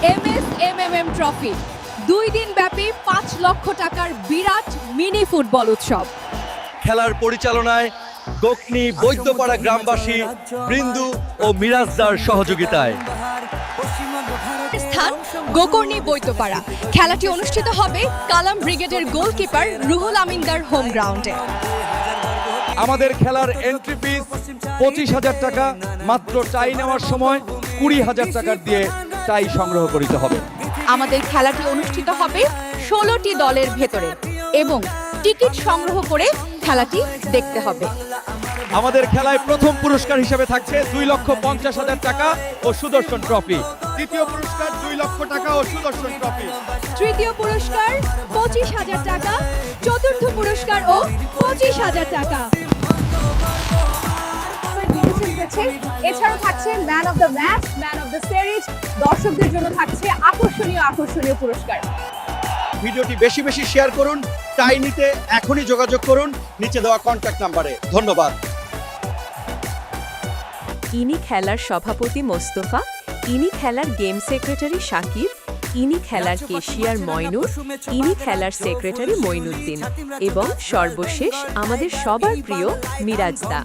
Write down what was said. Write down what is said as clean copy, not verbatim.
MSMMM trophy 2 দিন ব্যাপী 5 লক্ষ টাকার বিরাট মিনি ফুটবল উৎসব। খেলার পরিচালনায় গোকনি বৈদ্যপাড়া গ্রামবাসী বৃন্দু ও মিরাজদার সহযোগিতায়। স্থান গোকর্ণী বৈদ্যপাড়া। খেলাটি অনুষ্ঠিত হবে কালাম ব্রিগেডের গোলকিপার রুহুল আমিনদার হোম গ্রাউন্ডে। আমাদের খেলার এন্ট্রি ফিস 25,000 টাকা। মাত্র টাই নেওয়ার সময় 20,000 টাকা দিয়ে টাই সংগ্রহ করিতে হবে। আমাদের খেলাটি অনুষ্ঠিত হবে 16টি দলের ভেতরে এবং টিকিট সংগ্রহ করে খেলাটি দেখতে হবে। আমাদের খেলায় প্রথম পুরস্কার হিসেবে থাকছে 2,50,000 টাকা ও সুদর্শন ট্রফি। দ্বিতীয় পুরস্কার 2 লক্ষ টাকা ও সুদর্শন ট্রফি। তৃতীয় পুরস্কার 25,000 টাকা, চতুর্থ পুরস্কার ও 25,000 টাকা। এছাড়াও থাকছে man of the match, man of the series. দর্শকদের জন্য থাকছে আকর্ষণীয় পুরস্কার। ভিডিওটি বেশি বেশি শেয়ার করুন। টাই নিতে এখনই যোগাযোগ করুন নিচে দেওয়া কন্ট্যাক্ট নাম্বারে। ধন্যবাদ। ইনি খেলার সভাপতি মোস্তফা, ইনি খেলার গেম সেক্রেটারি শাকিব, ইনি খেলার কেশিয়ার ময়নুর, ইনি খেলার সেক্রেটারি মঈনুদ্দিন এবং সর্বশেষ আমাদের সবার প্রিয় মিরাজদা।